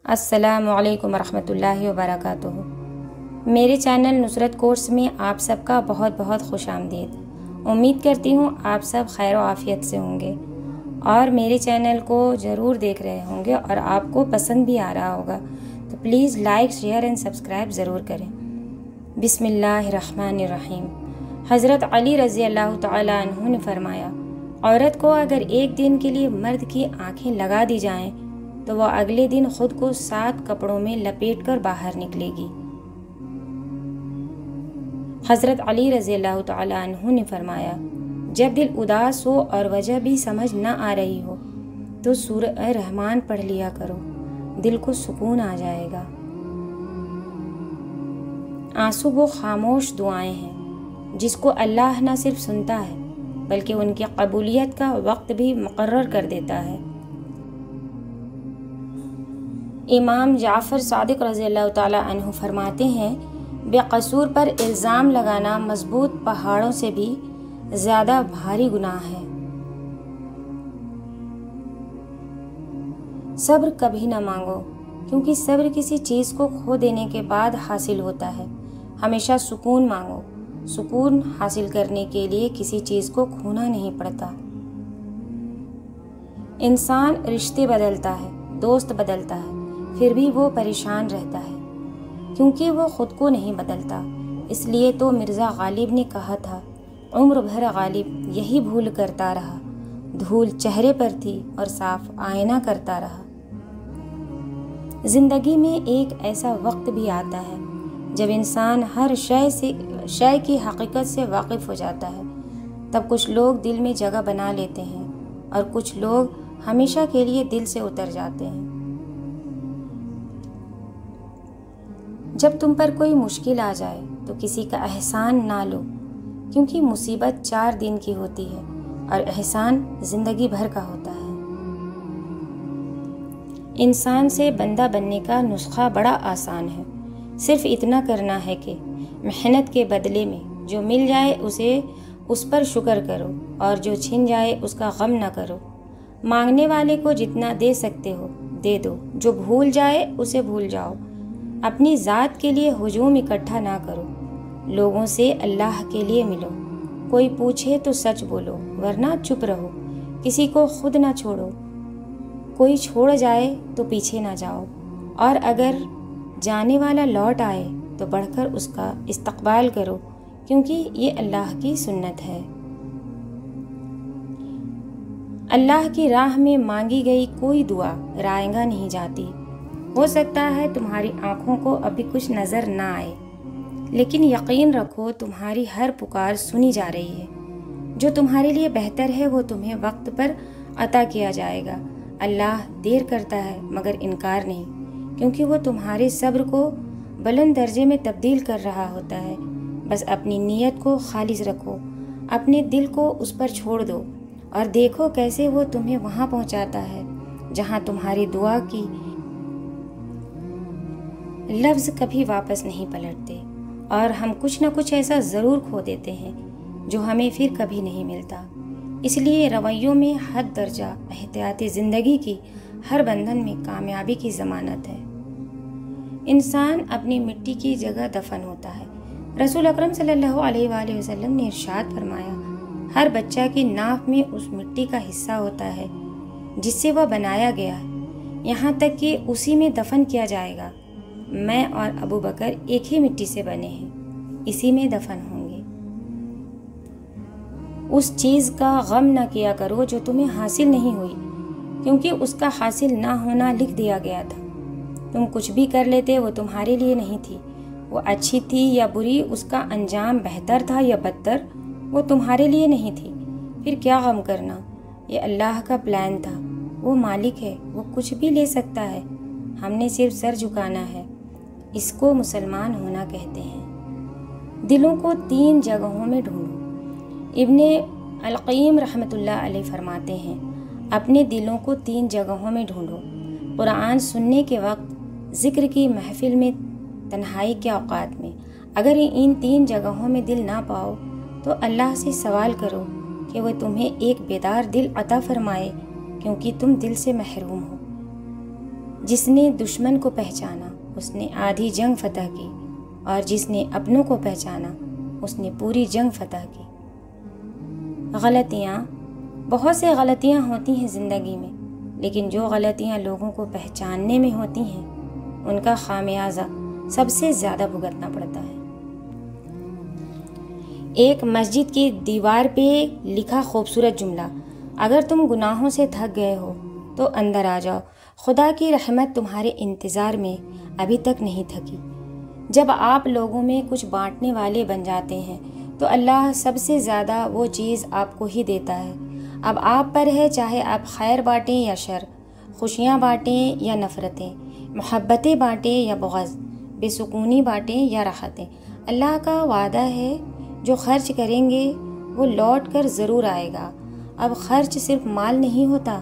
السلام علیکم ورحمۃ اللہ وبرکاتہ۔ میرے چینل نصرت کورس میں آپ سب کا بہت بہت خوش آمدید۔ امید کرتی ہوں آپ سب خیر و عافیت سے ہوں گے اور میرے چینل کو ضرور دیکھ رہے ہوں گے اور آپ کو پسند بھی آ رہا ہوگا، تو please like, share and subscribe ضرور کریں۔ بسم اللہ الرحمن الرحیم۔ حضرت علی رضی اللہ تعالیٰ عنہ نے فرمایا، عورت کو اگر ایک دن کے لیے مرد کی آنکھیں لگا دی جائیں تو وہ اگلے دن خود کو 7 کپڑوں میں لپیٹ کر باہر نکلے گی۔ حضرت علی رضی اللہ تعالیٰ عنہ نے فرمایا، جب دل اداس ہو اور وجہ بھی سمجھ نہ آ رہی ہو تو سورہ رحمان پڑھ لیا کرو، دل کو سکون آ جائے گا۔ آنسو وہ خاموش دعائیں ہیں جس کو اللہ نہ صرف سنتا ہے بلکہ ان کی قبولیت کا وقت بھی مقرر کر دیتا ہے۔ امام جعفر صادق رضی اللہ تعالیٰ عنہ فرماتے ہیں، بے قصور پر الزام لگانا مضبوط پہاڑوں سے بھی زیادہ بھاری گناہ ہے۔ صبر کبھی نہ مانگو، کیونکہ صبر کسی چیز کو کھو دینے کے بعد حاصل ہوتا ہے۔ ہمیشہ سکون مانگو، سکون حاصل کرنے کے لیے کسی چیز کو کھونا نہیں پڑتا۔ انسان رشتے بدلتا ہے، دوست بدلتا ہے، پھر بھی وہ پریشان رہتا ہے کیونکہ وہ خود کو نہیں بدلتا۔ اس لیے تو مرزا غالب نے کہا تھا، عمر بھر غالب یہی بھول کرتا رہا، دھول چہرے پر تھی اور صاف آئینہ کرتا رہا۔ زندگی میں ایک ایسا وقت بھی آتا ہے جب انسان ہر شے کی حقیقت سے واقف ہو جاتا ہے۔ تب کچھ لوگ دل میں جگہ بنا لیتے ہیں اور کچھ لوگ ہمیشہ کے لیے دل سے اتر جاتے ہیں۔ جب تم پر کوئی مشکل آ جائے تو کسی کا احسان نہ لو، کیونکہ مصیبت 4 دن کی ہوتی ہے اور احسان زندگی بھر کا ہوتا ہے۔ انسان سے بندہ بننے کا نسخہ بڑا آسان ہے، صرف اتنا کرنا ہے کہ محنت کے بدلے میں جو مل جائے اس پر شکر کرو اور جو چھن جائے اس کا غم نہ کرو۔ مانگنے والے کو جتنا دے سکتے ہو دے دو، جو بھول جائے اسے بھول جاؤ۔ اپنی ذات کے لیے ہجوم اکٹھا نہ کرو، لوگوں سے اللہ کے لیے ملو۔ کوئی پوچھے تو سچ بولو ورنہ چپ رہو، کسی کو خود نہ چھوڑو۔ کوئی چھوڑ جائے تو پیچھے نہ جاؤ، اور اگر جانے والا لوٹ آئے تو بڑھ کر اس کا استقبال کرو، کیونکہ یہ اللہ کی سنت ہے۔ اللہ کی راہ میں مانگی گئی کوئی دعا رائیگاں نہیں جاتی۔ ہو سکتا ہے تمہاری آنکھوں کو ابھی کچھ نظر نہ آئے، لیکن یقین رکھو تمہاری ہر پکار سنی جا رہی ہے۔ جو تمہارے لیے بہتر ہے وہ تمہیں وقت پر عطا کیا جائے گا۔ اللہ دیر کرتا ہے مگر انکار نہیں، کیونکہ وہ تمہارے صبر کو بلند درجے میں تبدیل کر رہا ہوتا ہے۔ بس اپنی نیت کو خالص رکھو، اپنے دل کو اس پر چھوڑ دو اور دیکھو کیسے وہ تمہیں وہاں پہنچاتا ہے جہاں تمہاری دعا کی لفظ کبھی واپس نہیں پلٹتے، اور ہم کچھ نہ کچھ ایسا ضرور کھو دیتے ہیں جو ہمیں پھر کبھی نہیں ملتا۔ اس لیے رویوں میں حد درجہ احتیاطی زندگی کی ہر بندھن میں کامیابی کی ضمانت ہے۔ انسان اپنی مٹی کی جگہ دفن ہوتا ہے۔ رسول اکرم صلی اللہ علیہ وآلہ وسلم نے ارشاد فرمایا، ہر بچہ کی ناف میں اس مٹی کا حصہ ہوتا ہے جس سے وہ بنایا گیا ہے، یہاں تک کہ اسی میں دفن کیا جائے گا۔ میں اور ابو بکر ایک ہی مٹی سے بنے ہیں، اسی میں دفن ہوں گے۔ اس چیز کا غم نہ کیا کرو جو تمہیں حاصل نہیں ہوئی، کیونکہ اس کا حاصل نہ ہونا لکھ دیا گیا تھا۔ تم کچھ بھی کر لیتے وہ تمہارے لیے نہیں تھی، وہ اچھی تھی یا بری، اس کا انجام بہتر تھا یا بدتر، وہ تمہارے لیے نہیں تھی۔ پھر کیا غم کرنا، یہ اللہ کا پلان تھا، وہ مالک ہے، وہ کچھ بھی لے سکتا ہے، ہم نے صرف سر جھکانا ہے۔ اس کو مسلمان ہونا کہتے ہیں۔ دلوں کو 3 جگہوں میں ڈھونڈو۔ ابن القیم رحمۃ اللہ علیہ فرماتے ہیں، اپنے دلوں کو 3 جگہوں میں ڈھونڈو، قرآن سننے کے وقت، ذکر کی محفل میں، تنہائی کے اوقات میں۔ اگر ان 3 جگہوں میں دل نہ پاؤ تو اللہ سے سوال کرو کہ وہ تمہیں ایک بیدار دل عطا فرمائے، کیونکہ تم دل سے محروم ہو۔ جس نے دشمن کو پہچانا اس نے آدھی جنگ فتح کی، اور جس نے اپنوں کو پہچانا اس نے پوری جنگ فتح کی۔ غلطیاں، بہت سے غلطیاں ہوتی ہیں زندگی میں، لیکن جو غلطیاں لوگوں کو پہچاننے میں ہوتی ہیں ان کا خمیازہ سب سے زیادہ بھگتنا پڑتا ہے۔ ایک مسجد کی دیوار پہ لکھا خوبصورت جملہ، اگر تم گناہوں سے تھک گئے ہو تو اندر آ جاؤ، خدا کی رحمت تمہارے انتظار میں ابھی تک نہیں تھکی۔ جب آپ لوگوں میں کچھ بانٹنے والے بن جاتے ہیں تو اللہ سب سے زیادہ وہ چیز آپ کو ہی دیتا ہے۔ اب آپ پر ہے، چاہے آپ خیر بانٹیں یا شر، خوشیاں بانٹیں یا نفرتیں، محبتیں بانٹیں یا بغض، بے سکونی بانٹیں یا راحتیں۔ اللہ کا وعدہ ہے جو خرچ کریں گے وہ لوٹ کر ضرور آئے گا۔ اب خرچ صرف مال نہیں ہوتا،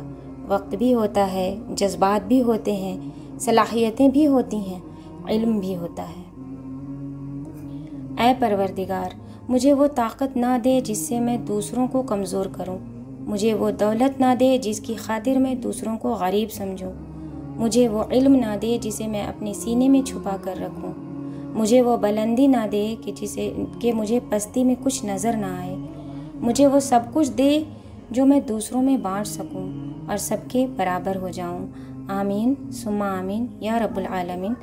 وقت بھی ہوتا ہے، جذبات بھی ہوتے ہیں، صلاحیتیں بھی ہوتی ہیں، علم بھی ہوتا ہے۔ اے پروردگار، مجھے وہ طاقت نہ دے جس سے میں دوسروں کو کمزور کروں، مجھے وہ دولت نہ دے جس کی خاطر میں دوسروں کو غریب سمجھوں، مجھے وہ علم نہ دے جسے میں اپنے سینے میں چھپا کر رکھوں، مجھے وہ بلندی نہ دے کہ مجھے پستی میں کچھ نظر نہ آئے، مجھے وہ سب کچھ دے جو میں دوسروں میں بانٹ سکوں اور سب کے برابر ہو جاؤں۔ آمین ثم آمین یا رب العالمین۔